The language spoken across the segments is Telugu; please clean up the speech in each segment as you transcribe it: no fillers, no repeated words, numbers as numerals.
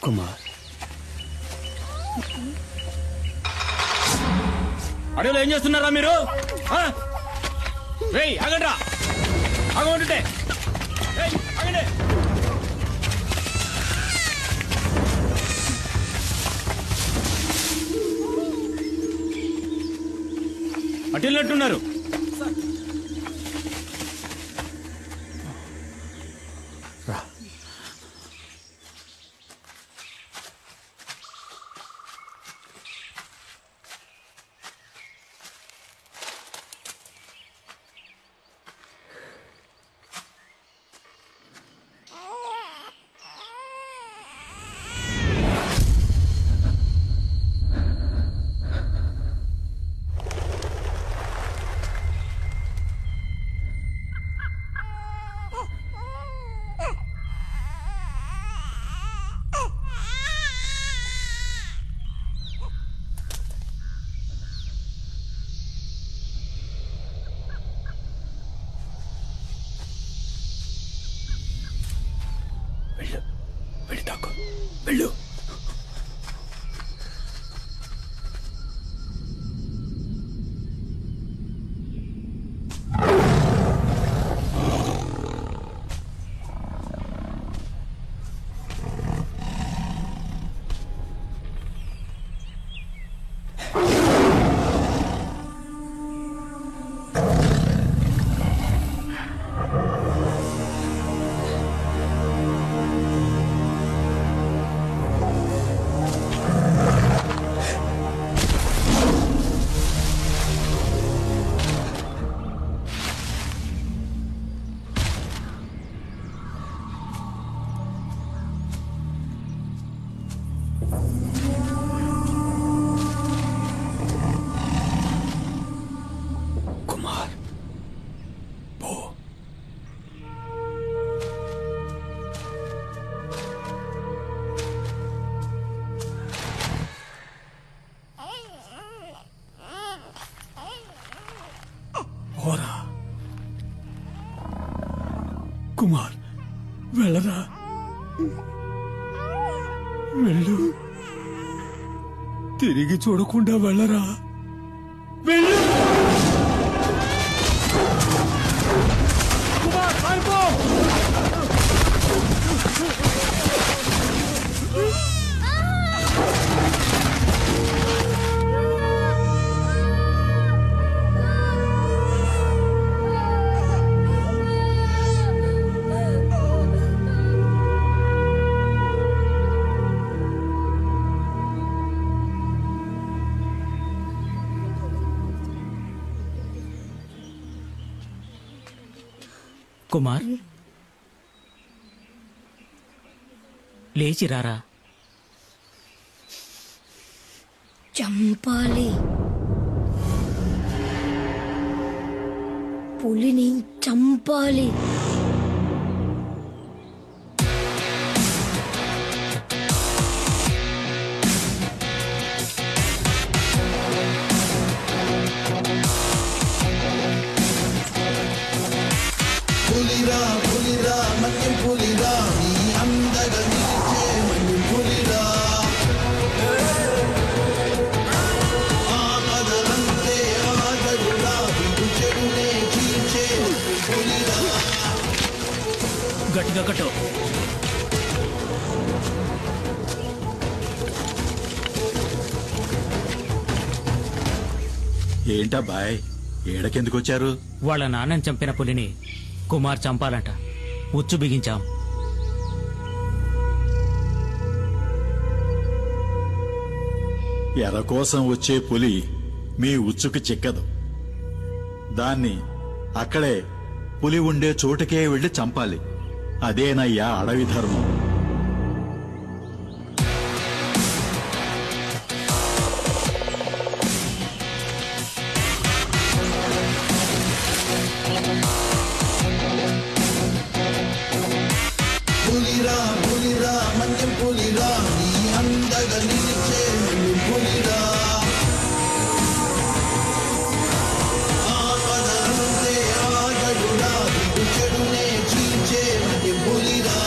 కుమార్, అడవిలో ఏం చేస్తున్నారా మీరు? ఆగండ్రా, ఆగమంటుంటే ఆగండి. అటు వెళ్ళినట్టున్నారు. వెళ్ళు. కుమార్, వెళ్ళరా, వెళ్ళు. తిరిగి చూడకుండా వెళ్ళరా, వెళ్ళు. కుమార్, పారిపో. కుమార్, లేచిరారా. చంపాలి, పులిని చంపాలి. పులిరా పులిరా మన్యం పులిరా, నీ అందగా నిలిచే మన్యం పులిరా. ఆమదలంతే ఆగడురా, విడు చెడునే చీల్చే పులిరా. గట్టిగా కట్టు. ఏంటబ్బాయ్, ఏడకెందుకు వచ్చారు? వాళ్ళ నాన్నని చంపిన పులిని కుమార్ చంపాలంట. ఉచ్చు బిగించాం. ఎర కోసం వచ్చే పులి మీ ఉచ్చుకు చిక్కదు. దాన్ని అక్కడే పులి ఉండే చోటుకే వెళ్లి చంపాలి. అదేనయ్యా అడవి ధర్మం. పులిరా పులిరా మన్యం పులిరా, నీ అందగా నిలిచే మన్యం పులిరా. ఆపదలంతే ఆగడురా, విడు చెడునే చీల్చే మన్యం పులిరా.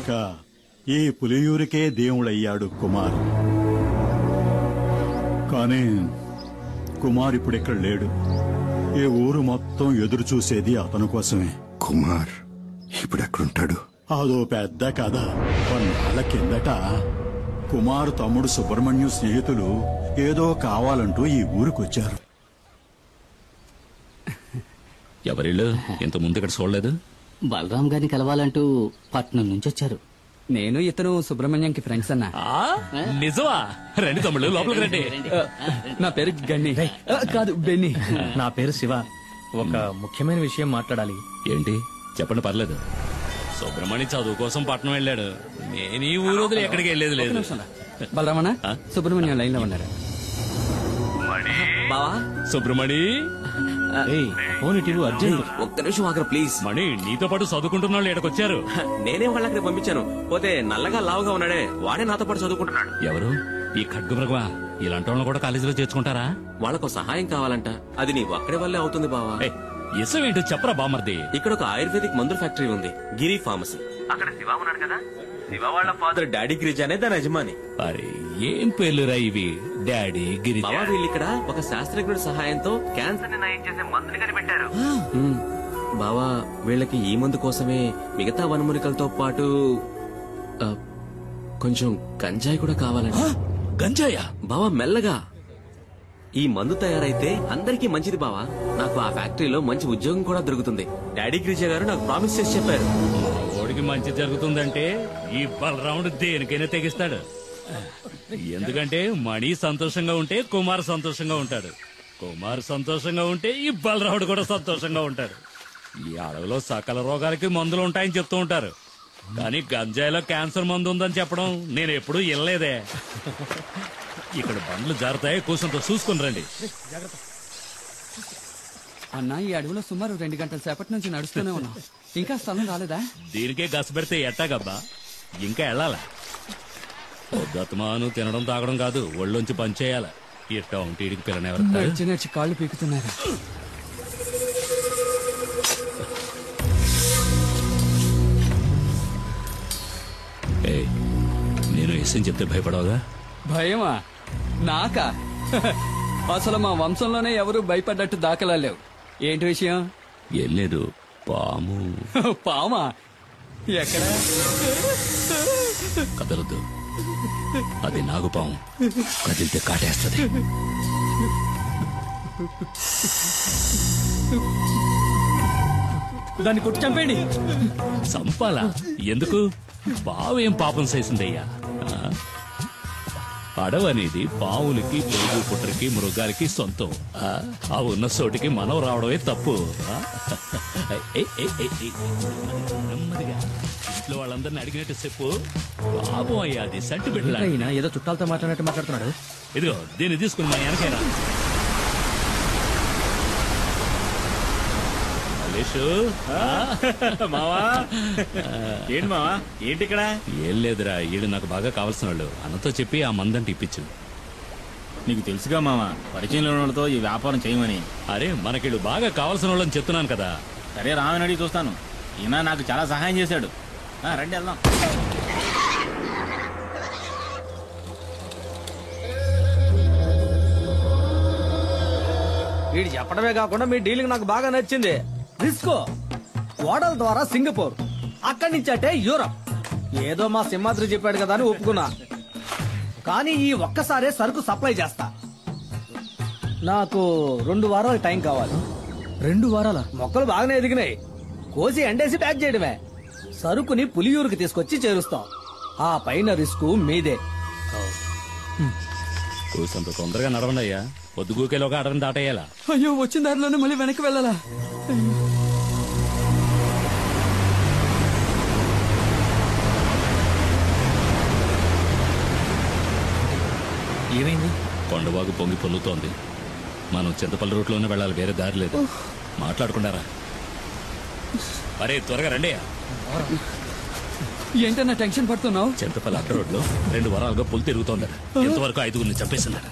ఇక ఈ పులియూరికే దేవుడయ్యాడు కుమార్. కానీ కుమార్ ఇప్పుడిక్కడ లేడు. ఈ ఊరు మొత్తం ఎదురు చూసేది అతని కోసమే. కుమార్ ఇప్పుడెక్కడుంటాడు? అదో పెద్ద కథ. కొన్నాళ్ల కిందట కుమార్ తమ్ముడు సుబ్రహ్మణ్యం స్నేహితులు ఏదో కావాలంటూ ఈ ఊరికొచ్చారు. ఎవరిళ్ళు ఇంత ముందు ఇక్కడ చూడలేదు? బలరాం గారిని కలవాలంటూ పట్నం నుంచి వచ్చారు. నేను ఇతను సుబ్రహ్మణ్యంకి ఫ్రెండ్స్ అన్నా. నిజమా? రండి తమ్ముళ్ళు, లోపలికి రండి. నా పేరు గన్ని. కాదు, బెన్ని. నా పేరు శివ. ఒక ముఖ్యమైన విషయం మాట్లాడాలి. ఏంటి చెప్పండి, పర్లేదు. సుబ్రహ్మణ్యం చదువు కోసం పట్నం వెళ్ళాడు. నేను ఈ ఊరు వదిలి ఎక్కడికి వెళ్ళేది లేదు. బలరామన్న, సుబ్రహ్మణ్యం లైన్ లో ఉన్నారు. బావా, సుబ్రహ్మణి ఫోన్ ఇటు అర్జెంట్. ఒక్క నిమిషం ఆగరా ప్లీజ్. మణి, నీతో పాటు చదువుకుంటున్న వాళ్ళు ఇక్కడికొచ్చారు. నేనే వాళ్ళకి పంపించాను. పోతే నల్లగా లావుగా ఉన్నాడే వాడే నాతో పాటు చదువుకుంటున్నాడు. ఎవరు? ఈ ఖడ్గమృగమా? ఇలాంటి వాళ్ళని కూడా కాలేజీలో చేర్చుకుంటారా? వాళ్ళకు సహాయం కావాలంట. అది నీ ఒక్కడి వల్లే అవుతుంది బావా. ఇసం ఏంటో చెప్పరా బామర్ది. ఇక్కడ ఒక ఆయుర్వేదిక్ మందుల ఫ్యాక్టరీ ఉంది, గిరి ఫార్మసీ. అక్కడ శివ ఉన్నాడు కదా, శివ వాళ్ళ ఫాదర్ డాడీ గిరిజ అనే దాని యజమాని. అరే ఏం పేర్లురా ఇవి? డాడీ గిరిజ. బావా, వీళ్ళు ఇక్కడ ఒక శాస్త్రజ్ఞుడి సహాయంతో క్యాన్సర్ ని నయం చేసే మందుని కనిపెట్టారు. బావా, వీళ్ళకి ఈ మందు కోసమే మిగతా వనమూలికలతో పాటు కొంచెం గంజాయి కూడా కావాలండి. గంజాయా? బావా మెల్లగా. ఈ మందు తయారైతే అందరికీ మంచిది బావా. నాకు ఆ ఫ్యాక్టరీలో మంచి ఉద్యోగం కూడా దొరుకుతుంది. డాడీ గిరిజ గారు నాకు ప్రామిస్ చేసి చెప్పారు. ఓడికి మంచి జరుగుతుందంటే ఈ బలరాముడు దేనికైనా తెగిస్తాడు. ఎందుకంటే మణి సంతోషంగా ఉంటే కుమార్ సంతోషంగా ఉంటాడు. కుమార్ సంతోషంగా ఉంటే ఈ బలరాముడు కూడా సంతోషంగా ఉంటాడు. ఈ అడవిలో సకల రోగాలకి మందులు ఉంటాయని చెప్తూ ఉంటారు. కానీ గంజాయిలో క్యాన్సర్ మందు ఉందని చెప్పడం నేను ఎప్పుడూ వినలేదే. ఇక్కడ బండ్లు జారుతాయి, కూర్చొంతో చూసుకుని రండి. అన్నా, ఈ అడవిలో సుమారు 2 గంటల సేపటి నుంచి నడుస్తూనే ఉన్నాం. ఇంకా స్థలం రాలేదా? దీనికే గస పెడితే ఎట్టాగబ్బా, ఇంకా వెళ్ళాలా? పొద్దుమాను తినడం తాగడం కాదు, ఒళ్ళొంచి పనిచేయాల. ఇట్ట ఉంటీడికి పిల్లనెవరు నడిచి నడిచి కాళ్ళు పీకుతున్నారు. నేను ఎస్ఎం చెప్తే భయపడవుగా? భయమా? నాకా? అసలు మా వంశంలోనే ఎవరు భయపడ్డట్టు దాఖలా లేవు. ఏంటి విషయం? ఏం లేదు, పాము. పామా? ఎక్కడ? కదలదు, అది నాగుపాము. కదిలితే కాటేస్తుంది. దాన్ని కొట్టి చంపేయండి. చంపాలా? ఎందుకు? పావేం పాపం చేసిందయ్యా. అడవనేది పావులకి, పెరుగు పుట్రకి, మృగాలకి సొంతం. ఆ ఉన్న చోటికి మనం రావడమే తప్పు. నెమ్మదిగా ఇంట్లో వాళ్ళందరినీ అడిగినట్టు చెప్పు. పాపం అయ్యా, అది సంటి పెట్టలా. ఏదో చుట్టాలతో మాట్లాడినట్టు మాట్లాడుతున్నాడు. ఇదిగో దీన్ని తీసుకుని మా వెనకైనా. మావా, ఏంటి మావా, ఏంటి ఇక్కడ? ఏం లేదురా, ఈడు నాకు బాగా కావాల్సిన వాళ్ళు. అన్నతో చెప్పి ఆ మందంటే ఇప్పించు. నీకు తెలుసుగా మావా, పరిచయంలో వాళ్ళతో ఈ వ్యాపారం చేయమని. అరే మనకిళ్ళు బాగా కావాల్సిన వాళ్ళని చెప్తున్నాను కదా. సరే, రామని అడిగి చూస్తాను. ఈయన నాకు చాలా సహాయం చేశాడు. రండి వెళ్దాం. వీడు చెప్పడమే కాకుండా మీ డీలింగ్ నాకు బాగా నచ్చింది. రిస్కో ఓడల ద్వారా సింగపూర్, అక్కడి నుంచి అంటే యూరప్. ఏదో మా సింహాద్రి చెప్పాడు కదా అని ఒప్పుకున్నా. కానీ ఈ ఒక్కసారే సరుకు సప్లై చేస్తా. నాకు 2 వారాలు టైం కావాలి. 2 వారాల? మొక్కలు బాగానే ఎదిగినాయి. కోసి ఎండేసి ప్యాక్ చేయడమే. సరుకుని పులియూరుకి తీసుకొచ్చి చేరుస్తాం. ఆ పైన రిస్క్ మీదే. కూసంత తొందరగా నడవండి అయ్యా. పొద్దుగూకేలోగా అడవిని దాటేయాలా? అయ్యో, వచ్చిన దారిలోనే మళ్ళీ వెనక్కి వెళ్ళాలా? ఏమైంది? కొండవాగు పొంగి పొల్లుతోంది. మనం చింతపల్లి రూట్లోనే వెళ్ళాలి, వేరే దారి లేదు. మాట్లాడుకున్నారా? అరే త్వరగా రండి. ఏంటన్నా టెన్షన్ పడుతున్నావు? చింతపల్లి అడ్డ రోడ్లో 2 వారాలుగా పులి తిరుగుతోందట. ఇంతవరకు 5గురిని చంపేసిందట.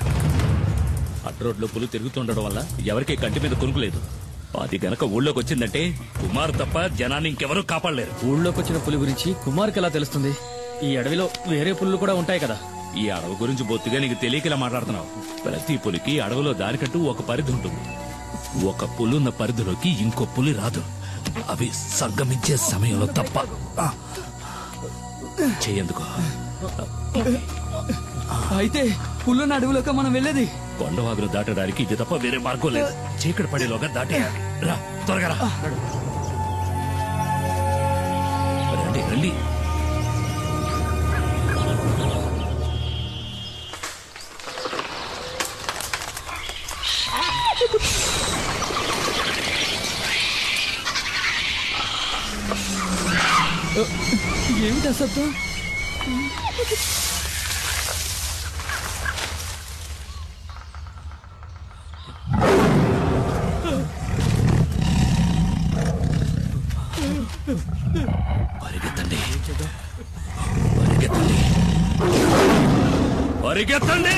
అడ్డ రోడ్లో పులి తిరుగుతుండడం వల్ల ఎవరికి కంటి మీద కొనుక్కు లేదు. అది గనక ఊళ్ళోకి వచ్చిందంటే కుమార్ తప్ప జనాన్ని ఇంకెవరూ కాపాడలేరు. ఊళ్ళోకి వచ్చిన పులి గురించి కుమార్కి ఎలా తెలుస్తుంది? ఈ అడవిలో వేరే పులులు కూడా ఉంటాయి కదా. ఈ అడవి గురించి బొత్తిగా నీకు తెలియకలా మాట్లాడుతున్నావు. ప్రతి పులికి అడవిలో దానికంటూ ఒక పరిధి ఉంటుంది. ఒక పులున్న పరిధిలోకి ఇంకో పులి రాదు. అవి సంగమించే సమయంలో తప్ప. చెయ్యేందుకు అయితే పుల్లున్న అడవిలోకి మనం వెళ్ళేది? కొండవాగులు దాటడానికి ఇది తప్ప వేరే మార్గం లేదు. చీకటి పడేలోగా దాటేయాలి. రా, త్వరగా రా. రండి రండి. ఏమిటా శబ్దం? పరిగెత్తండి, పరిగెత్తండి, పరిగెత్తండి.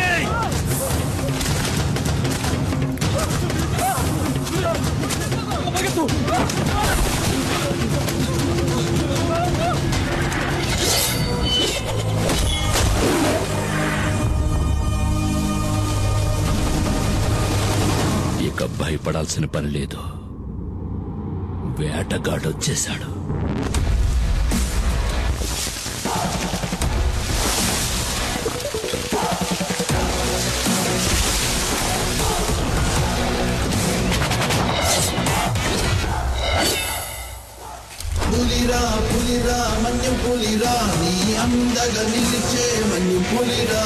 ఇక భయపడాల్సిన పని లేదు. వేటగాడొచ్చేశాడు. పులిరా పులిరా మన్యం పులిరా నీ అందగా నిలిచే మన్యం పులిరా